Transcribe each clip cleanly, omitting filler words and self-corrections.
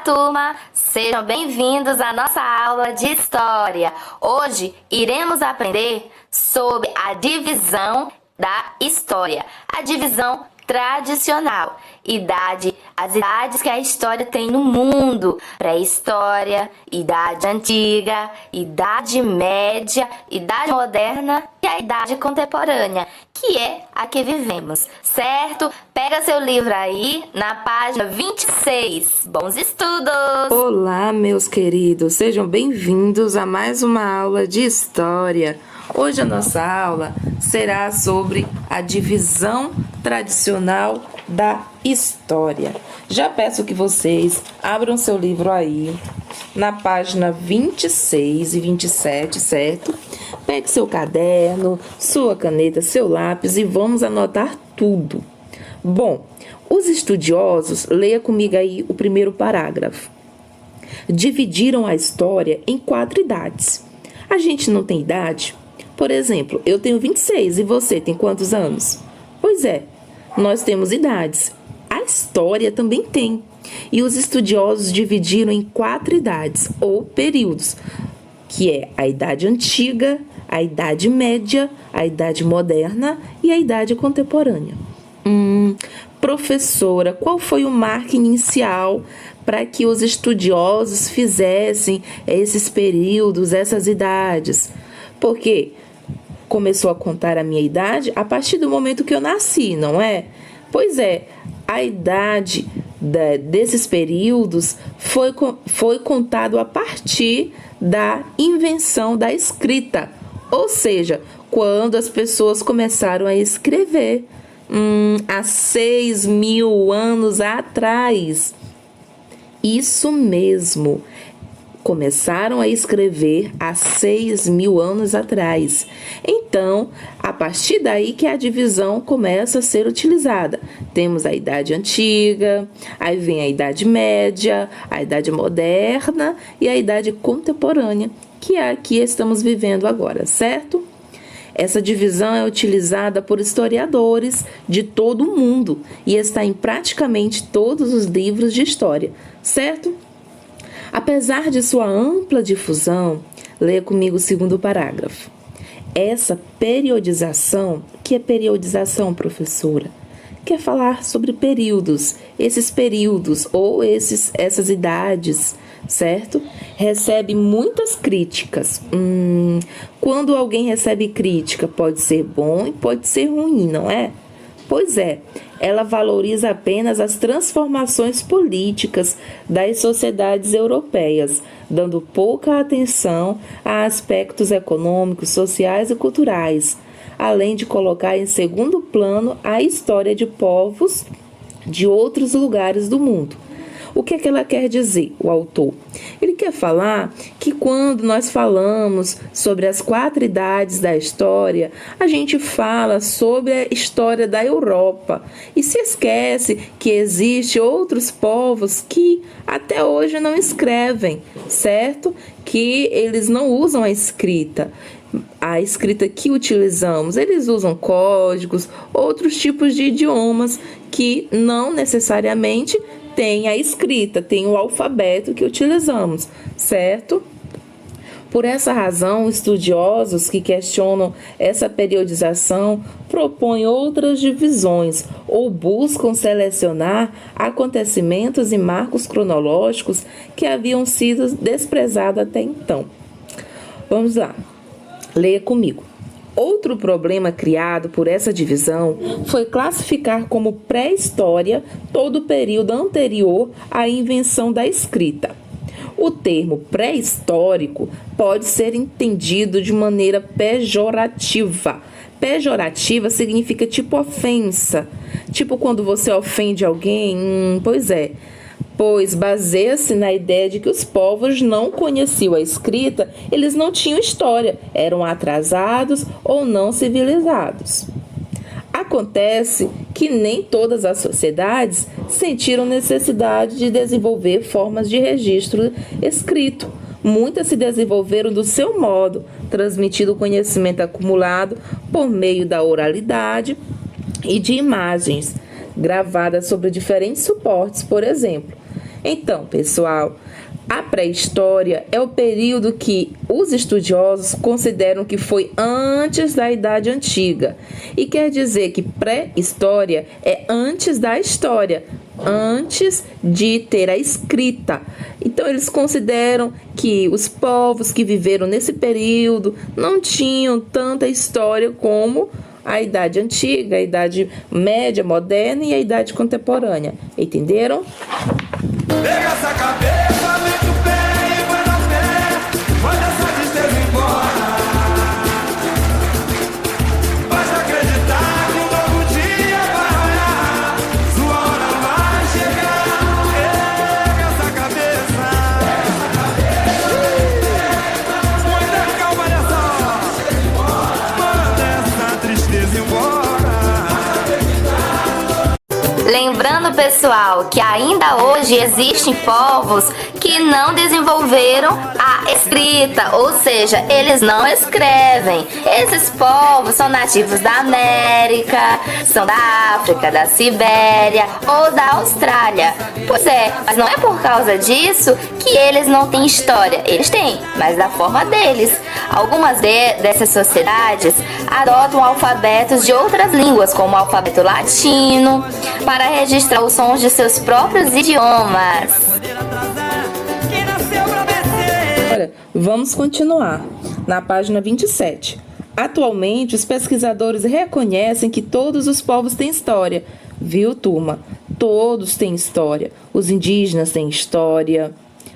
turma! Sejam bem-vindos à nossa aula de História. Hoje iremos aprender sobre a divisão da história, a divisão tradicional, as idades que a história tem no mundo: pré-história, idade antiga, idade média, idade moderna e a idade contemporânea, que é a que vivemos, certo? Pega seu livro aí na página 26. Bons estudos! Olá, meus queridos, sejam bem-vindos a mais uma aula de História. Hoje a nossa aula será sobre a divisão tradicional da história. Já peço que vocês abram seu livro aí na página 26 e 27, certo? Pegue seu caderno, sua caneta, seu lápis e vamos anotar tudo. Bom, os estudiosos, leia comigo aí o primeiro parágrafo. Dividiram a história em 4 idades. A gente não tem idade? Por exemplo, eu tenho 26 e você tem quantos anos? Pois é, nós temos idades. A história também tem. E os estudiosos dividiram em 4 idades, ou períodos, que é a idade antiga, a idade média, a idade moderna e a idade contemporânea. Professora, qual foi o marco inicial para que os estudiosos fizessem esses períodos, essas idades? Porque começou a contar a minha idade a partir do momento que eu nasci, não é? Pois é, a idade desses períodos foi contado a partir da invenção da escrita, ou seja, quando as pessoas começaram a escrever, há 6.000 anos atrás. Isso mesmo. Começaram a escrever há 6.000 anos atrás. Então, a partir daí que a divisão começa a ser utilizada. Temos a idade antiga, aí vem a idade média, a idade moderna e a idade contemporânea, que é a que estamos vivendo agora, certo? Essa divisão é utilizada por historiadores de todo o mundo e está em praticamente todos os livros de história, certo? Apesar de sua ampla difusão, leia comigo o segundo parágrafo. Essa periodização, que é periodização, professora? Quer falar sobre períodos, esses períodos ou essas idades, certo? Recebe muitas críticas. Quando alguém recebe crítica, pode ser bom e pode ser ruim, não é? Pois é, ela valoriza apenas as transformações políticas das sociedades europeias, dando pouca atenção a aspectos econômicos, sociais e culturais, além de colocar em segundo plano a história de povos de outros lugares do mundo. O que é que ela quer dizer, o autor? Ele quer falar que quando nós falamos sobre as 4 idades da história, a gente fala sobre a história da Europa e se esquece que existem outros povos que até hoje não escrevem, certo? Que eles não usam a escrita que utilizamos. Eles usam códigos, outros tipos de idiomas que não necessariamente tem a escrita, tem o alfabeto que utilizamos, certo? Por essa razão, estudiosos que questionam essa periodização propõem outras divisões ou buscam selecionar acontecimentos e marcos cronológicos que haviam sido desprezados até então. Vamos lá, leia comigo. Outro problema criado por essa divisão foi classificar como pré-história todo o período anterior à invenção da escrita. O termo pré-histórico pode ser entendido de maneira pejorativa. Pejorativa significa tipo ofensa, tipo quando você ofende alguém, pois baseia-se na ideia de que os povos não conheciam a escrita, eles não tinham história, eram atrasados ou não civilizados. Acontece que nem todas as sociedades sentiram necessidade de desenvolver formas de registro escrito. Muitas se desenvolveram do seu modo, transmitindo o conhecimento acumulado por meio da oralidade e de imagens gravadas sobre diferentes suportes, por exemplo. Então, pessoal, a pré-história é o período que os estudiosos consideram que foi antes da Idade Antiga. E quer dizer que pré-história é antes da história, antes de ter a escrita. Então, eles consideram que os povos que viveram nesse período não tinham tanta história como a Idade Antiga, a Idade Média, Moderna e a Idade Contemporânea. Entenderam? Pega essa cabeça, mete o pé e vai na fé. Manda essa tristeza embora. Basta acreditar que um novo dia vai raiar. Sua hora vai chegar. Pega essa cabeça. Muita calma nessa hora. Manda essa tristeza embora. Lembrando, pessoal, que ainda hoje existem povos que não desenvolveram a escrita, ou seja, eles não escrevem. Esses povos são nativos da América, são da África, da Sibéria ou da Austrália. Pois é, mas não é por causa disso que eles não têm história. Eles têm, mas da forma deles. Algumas dessas sociedades adotam alfabetos de outras línguas, como o alfabeto latino, para registrar os sons de seus próprios idiomas. Olha, vamos continuar na página 27. Atualmente, os pesquisadores reconhecem que todos os povos têm história. Viu, turma? Todos têm história. Os indígenas têm história,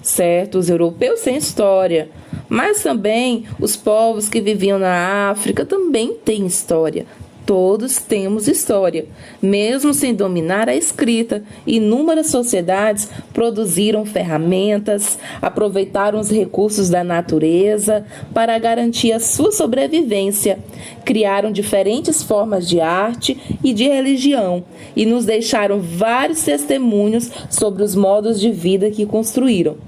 certo? Os europeus têm história. Mas também os povos que viviam na África também têm história. Todos temos história, mesmo sem dominar a escrita. Inúmeras sociedades produziram ferramentas, aproveitaram os recursos da natureza para garantir a sua sobrevivência, criaram diferentes formas de arte e de religião e nos deixaram vários testemunhos sobre os modos de vida que construíram.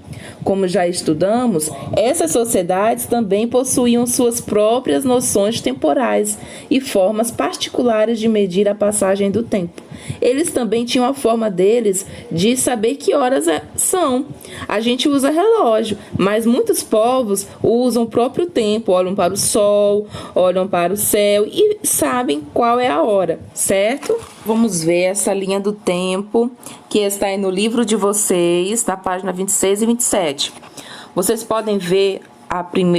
Como já estudamos, essas sociedades também possuíam suas próprias noções temporais e formas particulares de medir a passagem do tempo. Eles também tinham a forma deles de saber que horas são. A gente usa relógio, mas muitos povos usam o próprio tempo, olham para o sol, olham para o céu e sabem qual é a hora, certo? Vamos ver essa linha do tempo que está aí no livro de vocês, na página 26 e 27. Vocês podem ver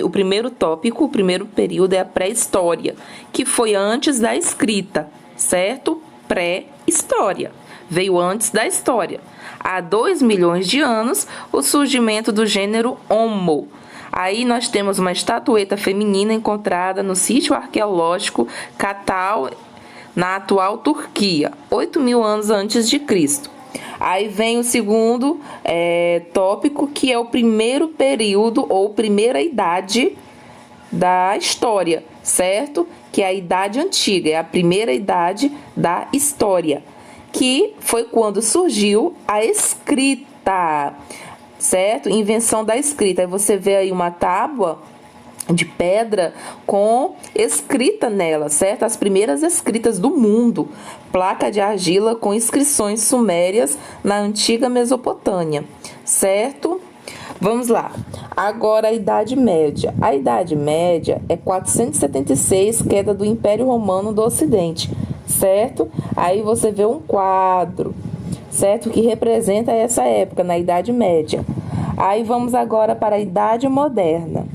o primeiro tópico, o primeiro período é a pré-história, que foi antes da escrita, certo? Pré-história, veio antes da história. Há 2 milhões de anos, o surgimento do gênero Homo. Aí nós temos uma estatueta feminina encontrada no sítio arqueológico Catal, na atual Turquia, 8.000 anos antes de Cristo. Aí vem o segundo tópico, que é o primeiro período ou primeira idade da história, certo? Que é a Idade Antiga, é a primeira idade da história, que foi quando surgiu a escrita, certo? Invenção da escrita. Aí você vê aí uma tábua de pedra com escrita nela, certo? As primeiras escritas do mundo, placa de argila com inscrições sumérias na antiga Mesopotâmia, certo? Vamos lá. Agora a Idade Média. A Idade Média é 476, queda do Império Romano do Ocidente, certo? Aí você vê um quadro, certo? Que representa essa época, na Idade Média. Aí vamos agora para a Idade Moderna.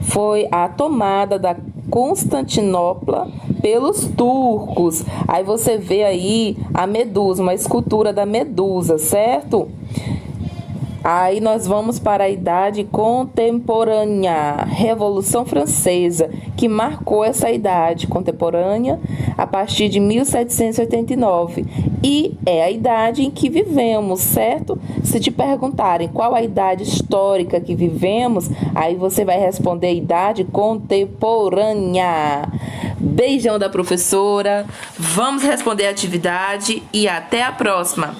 Foi a tomada da Constantinopla pelos turcos. Aí você vê aí a Medusa, uma escultura da Medusa, certo? Aí nós vamos para a Idade Contemporânea, Revolução Francesa, que marcou essa idade contemporânea a partir de 1789. E é a idade em que vivemos, certo? Se te perguntarem qual a idade histórica que vivemos, aí você vai responder a Idade Contemporânea. Beijão da professora, vamos responder a atividade e até a próxima!